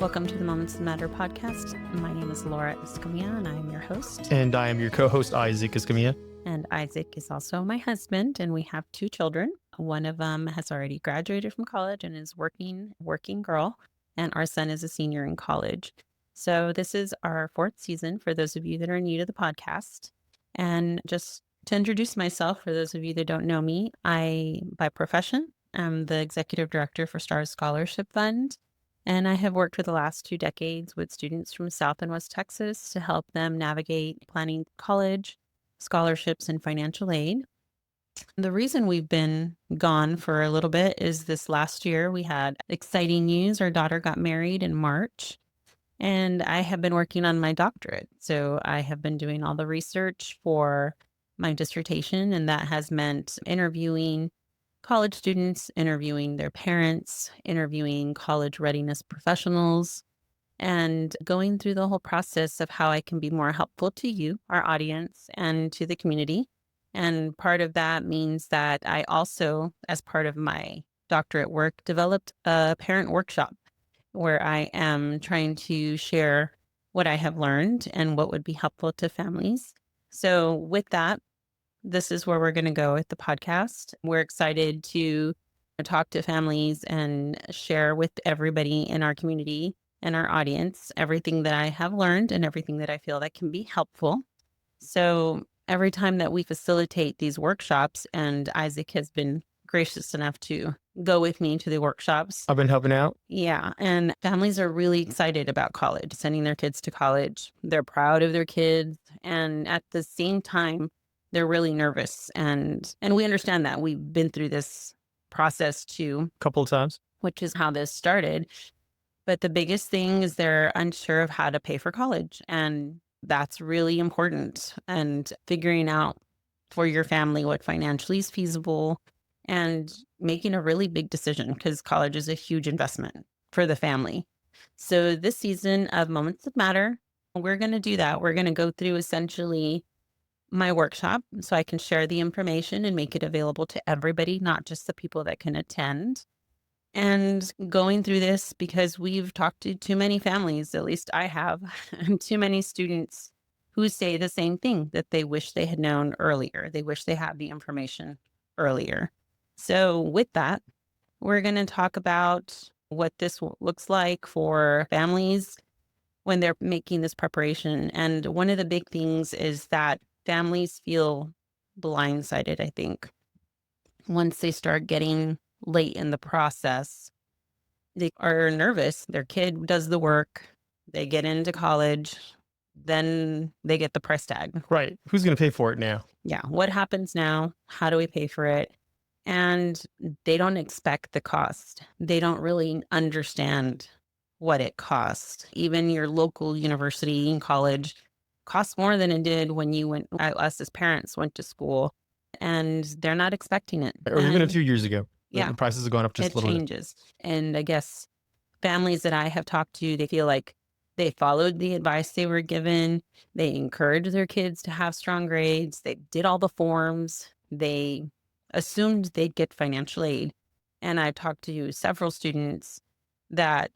Welcome to the Moments That Matter podcast. My name is Laura Escamilla, and I am your host. And I am your co-host, Isaac Escamilla. And Isaac is also my husband, and we have two children. One of them has already graduated from college and is working girl, and our son is a senior in college. So this is our fourth season for those of you that are new to the podcast. And just to introduce myself, for those of you that don't know me, I, by profession, am the executive director for STARS Scholarship Fund. And I have worked for the last 2 decades with students from South and West Texas to help them navigate planning college, scholarships, and financial aid. The reason we've been gone for a little bit is this last year we had exciting news. Our daughter got married in March, and I have been working on my doctorate. So I have been doing all the research for my dissertation, and that has meant interviewing college students, interviewing their parents, interviewing college readiness professionals, and going through the whole process of how I can be more helpful to you, our audience, and to the community. And part of that means that I also, as part of my doctorate work, developed a parent workshop where I am trying to share what I have learned and what would be helpful to families. So with that, this is where we're going to go with the podcast. We're excited to talk to families and share with everybody in our community and our audience everything that I have learned and everything that I feel that can be helpful. So every time that we facilitate these workshops, and Isaac has been gracious enough to go with me to the workshops. I've been helping out. Yeah. And families are really excited about college, sending their kids to college. They're proud of their kids. And at the same time, they're really nervous. And we understand that. We've been through this process too. A couple of times. Which is how this started. But the biggest thing is they're unsure of how to pay for college. And that's really important. And figuring out for your family what financially is feasible and making a really big decision, because college is a huge investment for the family. So this season of Moments That Matter, we're going to do that. We're going to go through essentially my workshop so I can share the information and make it available to everybody, not just the people that can attend. And going through this because we've talked to too many families, at least I have, and too many students who say the same thing, that they wish they had known earlier. They wish they had the information earlier. So with that, we're going to talk about what this looks like for families when they're making this preparation. And one of the big things is that families feel blindsided, I think. Once they start getting late in the process, they are nervous. Their kid does the work. They get into college. Then they get the price tag. Right. Who's going to pay for it now? Yeah. What happens now? How do we pay for it? And they don't expect the cost. They don't really understand what it costs. Even your local university and college costs more than it did when you went, us as parents went to school, and they're not expecting it. Or even a few years ago. Yeah. The prices have gone up just a little bit. It changes. And I guess families that I have talked to, they feel like they followed the advice they were given. They encouraged their kids to have strong grades. They did all the forms. They assumed they'd get financial aid. And I've talked to several students that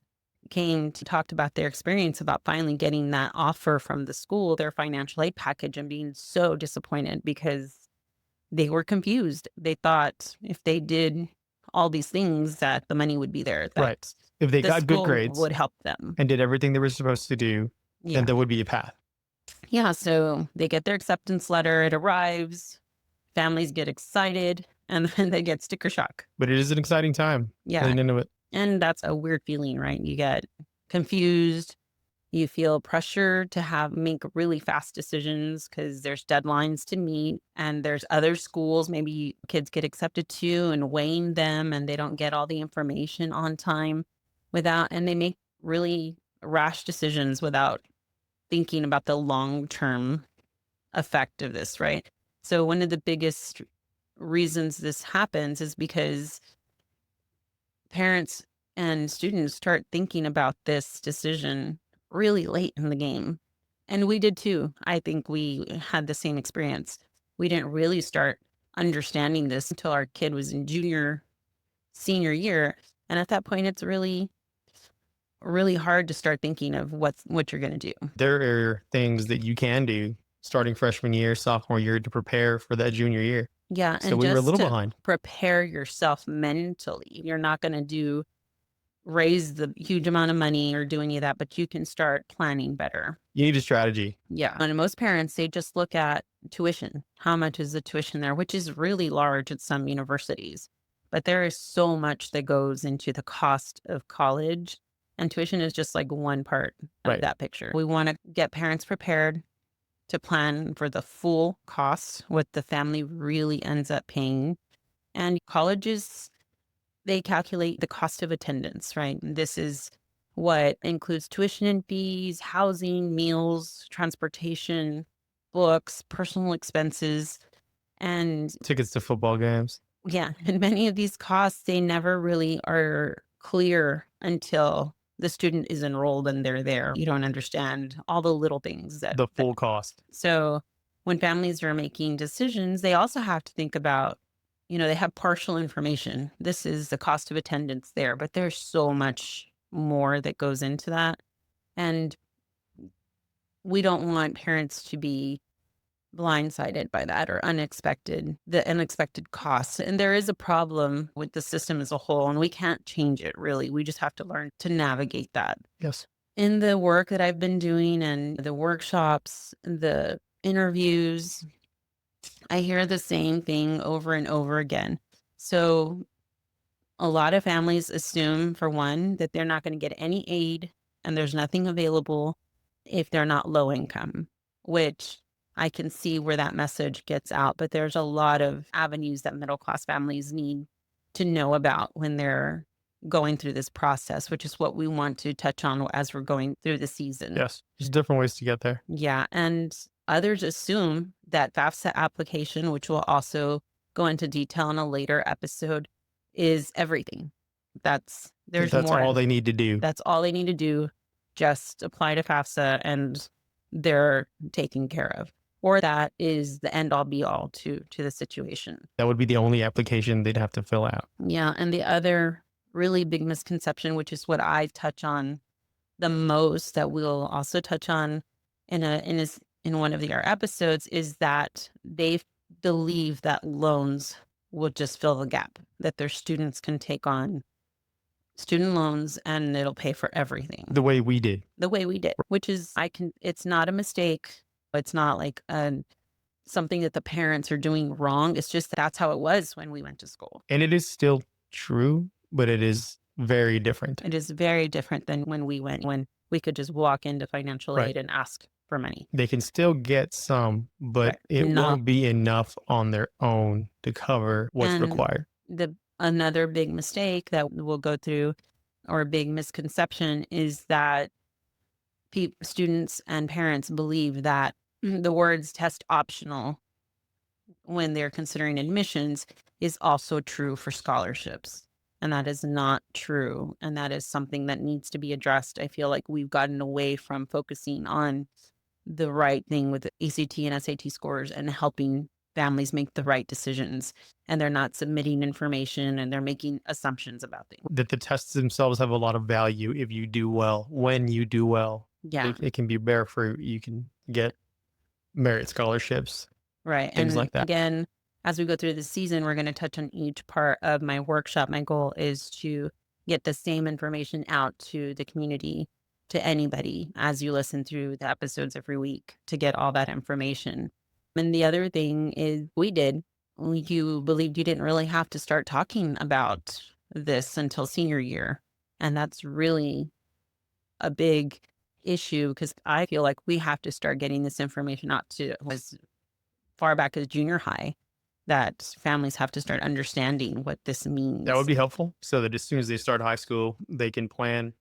came to talk about their experience about finally getting that offer from the school, their financial aid package, and being so disappointed because they were confused. They thought if they did all these things that the money would be there. That right. If they got good grades, would help them and did everything they were supposed to do, then there would be a path. Yeah. So they get their acceptance letter. It arrives. Families get excited, and then they get sticker shock. But it is an exciting time. Yeah. And that's a weird feeling, right? You get confused. You feel pressure to make really fast decisions because there's deadlines to meet, and there's other schools maybe kids get accepted to, and weighing them, and they don't get all the information on time and they make really rash decisions without thinking about the long-term effect of this, right? So one of the biggest reasons this happens is because parents and students start thinking about this decision really late in the game. And we did too. I think we had the same experience. We didn't really start understanding this until our kid was in senior year. And at that point, it's really really hard to start thinking of what you're going to do. There are things that you can do starting freshman year, sophomore year to prepare for that junior year. Yeah, So and we were a just little to behind. prepare yourself mentally. You're not going to raise the huge amount of money or do any of that, but you can start planning better. You need a strategy. Yeah. And most parents, they just look at tuition. How much is the tuition there, which is really large at some universities. But there is so much that goes into the cost of college, and tuition is just like one part of that picture. We want to get parents prepared to plan for the full costs, what the family really ends up paying. And colleges, they calculate the cost of attendance, right? And this is what includes tuition and fees, housing, meals, transportation, books, personal expenses, and Tickets to football games. yeah, and many of these costs, they never really are clear until the student is enrolled and they're there. You don't understand all the little things The full cost. So when families are making decisions, they also have to think about, they have partial information. This is the cost of attendance there, but there's so much more that goes into that. And we don't want parents to be blindsided by that or the unexpected costs. And there is a problem with the system as a whole, and we can't change it really. We just have to learn to navigate that. Yes. In the work that I've been doing and the workshops, the interviews, I hear the same thing over and over again. So a lot of families assume, for one, that they're not going to get any aid and there's nothing available if they're not low income, which I can see where that message gets out. But there's a lot of avenues that middle class families need to know about when they're going through this process, which is what we want to touch on as we're going through the season. Yes. There's different ways to get there. Yeah. And others assume that FAFSA application, which we'll also go into detail in a later episode, is everything. That's more. All they need to do. That's all they need to do. Just apply to FAFSA and they're taken care of. Or that is the end all be all to the situation. That would be the only application they'd have to fill out. Yeah. And the other really big misconception, which is what I touch on the most, that we'll also touch on in one of our episodes, is that they believe that loans will just fill the gap, that their students can take on student loans and it'll pay for everything. The way we did, which is, it's not a mistake. It's not like something that the parents are doing wrong. It's just that's how it was when we went to school. And it is still true, but it is very different. It is very different than when we went, when we could just walk into financial aid and ask for money. They can still get some, but it won't be enough on their own to cover what's required. Another big mistake that we'll go through, or a big misconception, is that students and parents believe that the words test optional when they're considering admissions is also true for scholarships. And that is not true. And that is something that needs to be addressed. I feel like we've gotten away from focusing on the right thing with ACT and SAT scores and helping families make the right decisions. And they're not submitting information and they're making assumptions about things. That the tests themselves have a lot of value if you do well, when you do well. Yeah. It can be bear fruit. You can get merit scholarships. Right. Things like that. Again, as we go through the season, we're going to touch on each part of my workshop. My goal is to get the same information out to the community, to anybody, as you listen through the episodes every week, to get all that information. And the other thing is you believed you didn't really have to start talking about this until senior year. And that's really a big issue, because I feel like we have to start getting this information out to as far back as junior high, that families have to start understanding what this means. That would be helpful, so that as soon as they start high school, they can plan.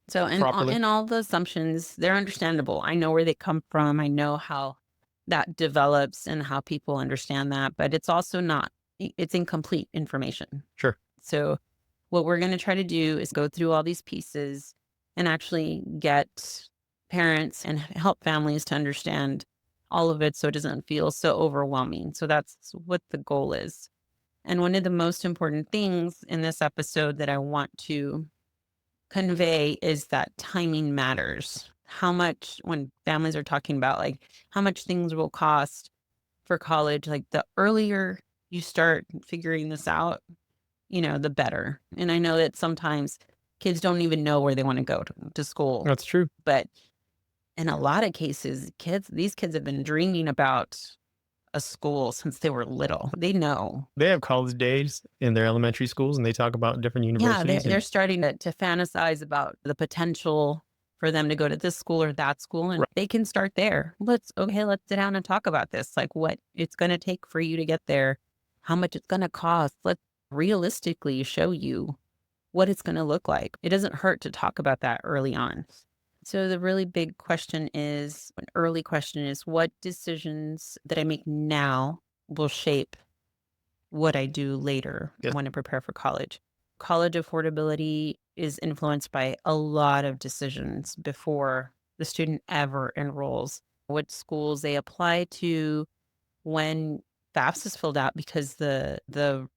So, and all the assumptions, they're understandable. I know where they come from. I know how that develops and how people understand that, but it's also it's incomplete information. Sure. So what we're going to try to do is go through all these pieces and actually get parents and help families to understand all of it so it doesn't feel so overwhelming. So that's what the goal is. And one of the most important things in this episode that I want to convey is that timing matters. How much, when families are talking about like how much things will cost for college, like the earlier you start figuring this out, the better. And I know that sometimes kids don't even know where they want to go to school, That's true. but in a lot of cases, these kids have been dreaming about a school since they were little. They know. They have college days in their elementary schools, and they talk about different Yeah, they're universities they're and starting to fantasize about the potential for them to go to this school or that school, and right. they can start there. Let's sit down and talk about this, like what it's gonna take for you to get there, how much it's gonna cost. Let's realistically show you what it's gonna look like. It doesn't hurt to talk about that early on. So the really big question is, an early question is, what decisions that I make now will shape what I do later Yes. when I prepare for college. College affordability is influenced by a lot of decisions before the student ever enrolls. What schools they apply to, when FAFSA is filled out, because the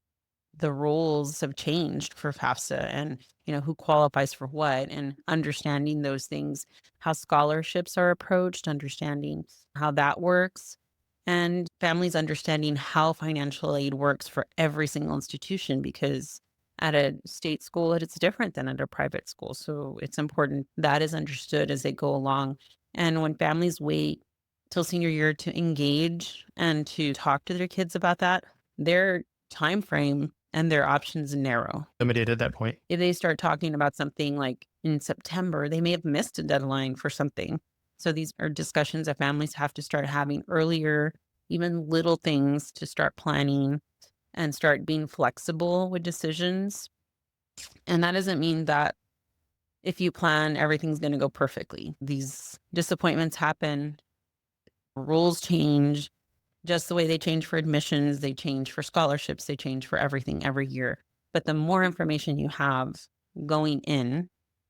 rules have changed for FAFSA, and who qualifies for what, and understanding those things, how scholarships are approached, understanding how that works, and families understanding how financial aid works for every single institution, because at a state school it's different than at a private school. So it's important that is understood as they go along. And when families wait till senior year to engage and to talk to their kids about that, their time frame and their options narrow. Limited at that point. If they start talking about something like in September, they may have missed a deadline for something. So these are discussions that families have to start having earlier, even little things to start planning and start being flexible with decisions. And that doesn't mean that if you plan, everything's going to go perfectly. These disappointments happen, rules change, just the way they change for admissions, they change for scholarships, they change for everything every year. But the more information you have going in,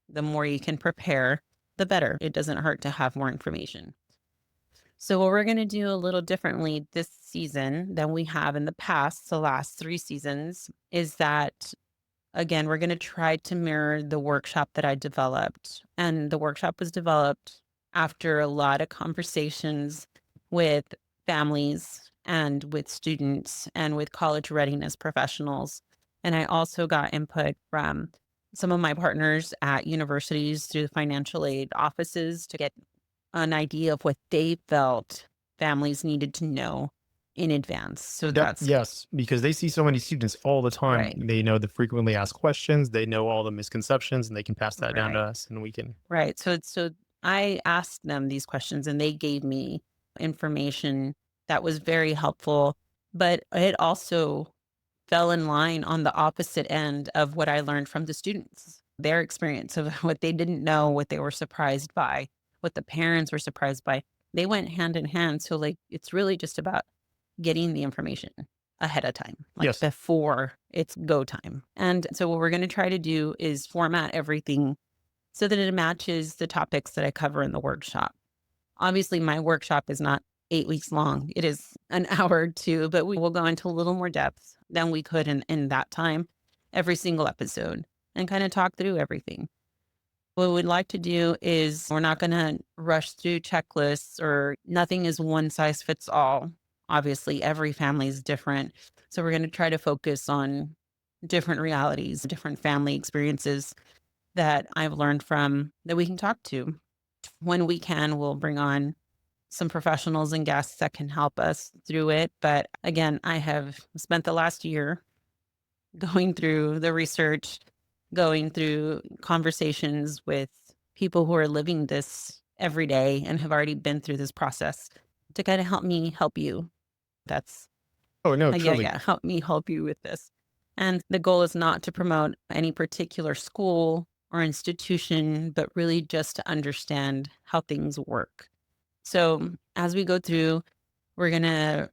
the more you can prepare, the better. It doesn't hurt to have more information. So what we're going to do a little differently this season than we have in the past, the last 3 seasons, is that, again, we're going to try to mirror the workshop that I developed. And the workshop was developed after a lot of conversations with families and with students and with college readiness professionals. And I also got input from some of my partners at universities through the financial aid offices to get an idea of what they felt families needed to know in advance. So Yep. that's Yes, because they see so many students all the time. right. They know the frequently asked questions. They know all the misconceptions, and they can pass that down to Right. us, and we can. Right. So I asked them these questions and they gave me information that was very helpful, but it also fell in line on the opposite end of what I learned from the students. Their experience of what they didn't know, what they were surprised by, what the parents were surprised by. They went hand in hand. So like it's really just about getting the information ahead of time, like Yes. before it's go time. And so what we're going to try to do is format everything so that it matches the topics that I cover in the workshop. Obviously, my workshop is not 8 weeks long. It is an hour or two, but we will go into a little more depth than we could in that time, every single episode, and kind of talk through everything. What we'd like to do is we're not going to rush through checklists, or nothing is one size fits all. Obviously, every family is different. So we're going to try to focus on different realities, different family experiences that I've learned from that we can talk to. When we can, we'll bring on some professionals and guests that can help us through it. But again, I have spent the last year going through the research, going through conversations with people who are living this every day and have already been through this process to kind of help me help you. That's Oh no, yeah, truly. yeah. Help me help you with this. And the goal is not to promote any particular school or institution, but really just to understand how things work. So as we go through, we're going to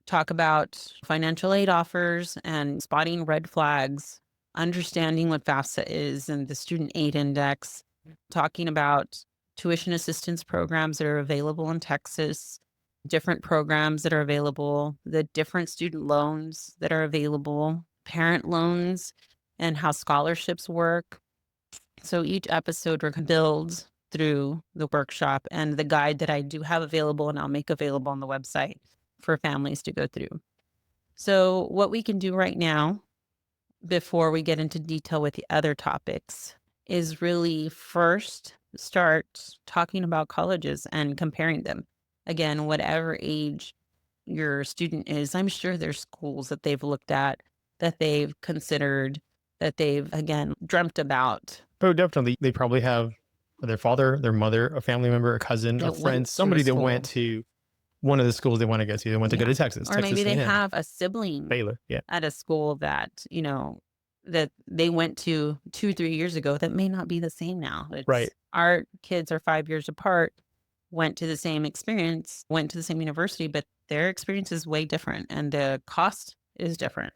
talk about financial aid offers and spotting red flags, understanding what FAFSA is and the student aid index, talking about tuition assistance programs that are available in Texas, different programs that are available, the different student loans that are available, parent loans, and how scholarships work, So each episode we're gonna build through the workshop and the guide that I do have available and I'll make available on the website for families to go through. So what we can do right now before we get into detail with the other topics is really first start talking about colleges and comparing them. Again, whatever age your student is, I'm sure there's schools that they've looked at, that they've considered, that they've, again, dreamt about. Oh, definitely. They probably have their father, their mother, a family member, a cousin, a That went friend, to a somebody that went school. to one of the schools they want to go to. They want to go Yeah. to Texas, Or maybe Texas they A&M, have a sibling Baylor. Yeah, at a school that, that they went to 2, 3 years ago that may not be the same now. right, It's our kids are 5 years apart, went to the same experience, went to the same university, but their experience is way different and the cost is different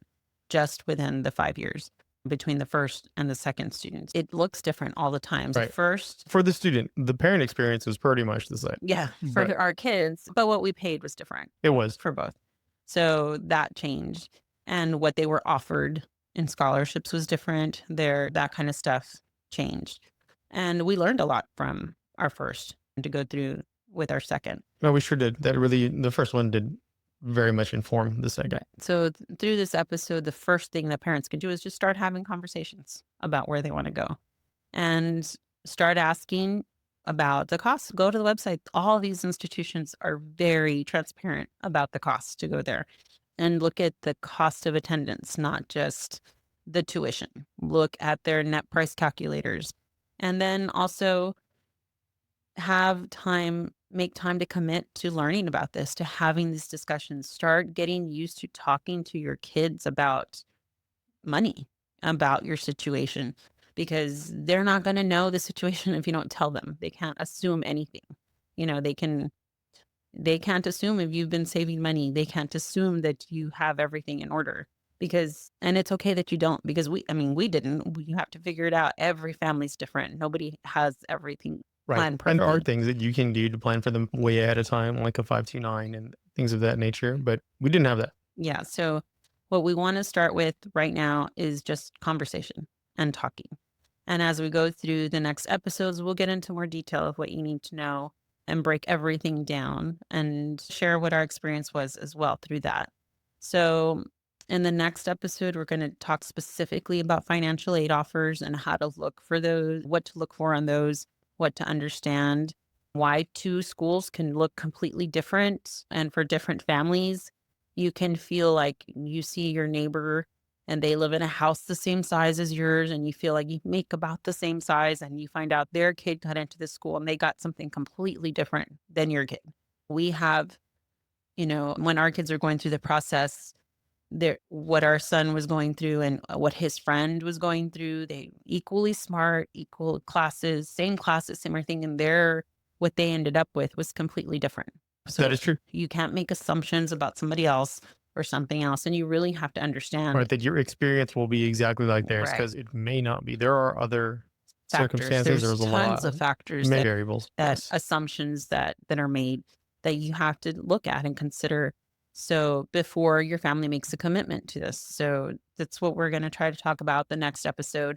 just within the 5 years between the first and the second students. It looks different all the time. So right. first, For the student, the parent experience was pretty much the same, yeah, but for our kids, but what we paid was different it was for both. So that changed. And what they were offered in scholarships was different. That kind of stuff changed. And we learned a lot from our first to go through with our second. no, we sure did. That really, the first one did very much inform the second. Right. So through this episode, the first thing that parents can do is just start having conversations about where they want to go and start asking about the cost. Go to the website. All these institutions are very transparent about the cost to go there. And look at the cost of attendance, not just the tuition. Look at their net price calculators. And then also make time to commit to learning about this, to having these discussions. Start getting used to talking to your kids about money, about your situation, because they're not going to know the situation if you don't tell them. They can't assume anything. You know, they can't assume if you've been saving money. They can't assume that you have everything in order and it's okay that you don't, because we didn't. You have to figure it out. Every family's different. Nobody has everything Right. planned And there are perfectly. things that you can do to plan for them way ahead of time, like a 529 and things of that nature. But we didn't have that. Yeah. So what we want to start with right now is just conversation and talking. And as we go through the next episodes, we'll get into more detail of what you need to know and break everything down and share what our experience was as well through that. So, in the next episode, we're going to talk specifically about financial aid offers and how to look for those, what to look for on those, what to understand, why two schools can look completely different. And for different families, you can feel like you see your neighbor and they live in a house the same size as yours and you feel like you make about the same size and you find out their kid got into this school and they got something completely different than your kid. We have, when our kids are going through the process, what our son was going through and what his friend was going through, they equally smart, equal classes, same classes, same everything, and what they ended up with was completely different. So That is true. you can't make assumptions about somebody else or something else, and you really have to understand. Right. That your experience will be exactly like theirs Right. because it may not be. There are other Factors. circumstances. There's There's a tons lot, of factors many variables. that Yes. assumptions that are made that you have to look at and consider. So before your family makes a commitment to this. So that's what we're going to try to talk about the next episode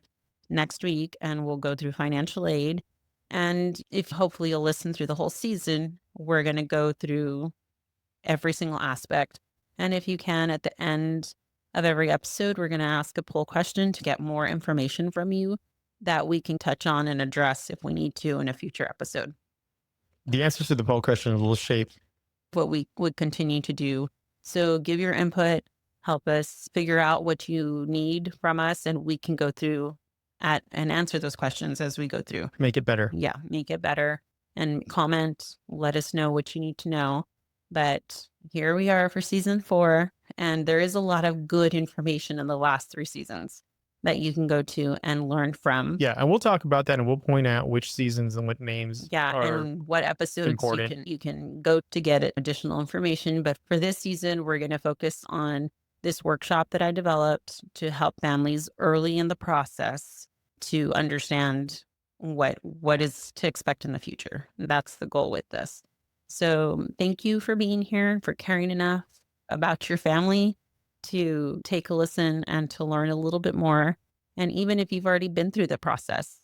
next week. And we'll go through financial aid. And if hopefully you'll listen through the whole season, we're going to go through every single aspect. And if you can, at the end of every episode, we're going to ask a poll question to get more information from you that we can touch on and address if we need to in a future episode. The answers to the poll question will shape What we would continue to do. So give your input, help us figure out what you need from us, and we can go through and answer those questions as we go through. make it better. Yeah, make it better and comment, let us know what you need to know. But here we are for season 4, and there is a lot of good information in the last 3 seasons that you can go to and learn from. Yeah, and we'll talk about that and we'll point out which seasons and what names Yeah, are and what episodes important. you can go to get additional information. But for this season, we're going to focus on this workshop that I developed to help families early in the process to understand what is to expect in the future. That's the goal with this. So thank you for being here and for caring enough about your family to take a listen and to learn a little bit more. And even if you've already been through the process,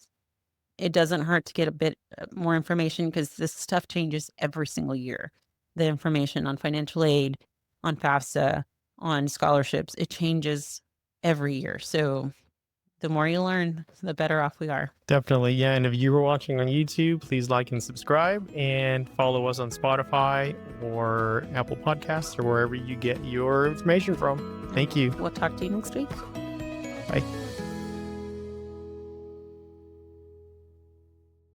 it doesn't hurt to get a bit more information because this stuff changes every single year. The information on financial aid, on FAFSA, on scholarships, it changes every year. So the more you learn, the better off we are. Definitely. Yeah. And if you were watching on YouTube, please like and subscribe and follow us on Spotify or Apple Podcasts or wherever you get your information from. Thank you. We'll talk to you next week. Bye.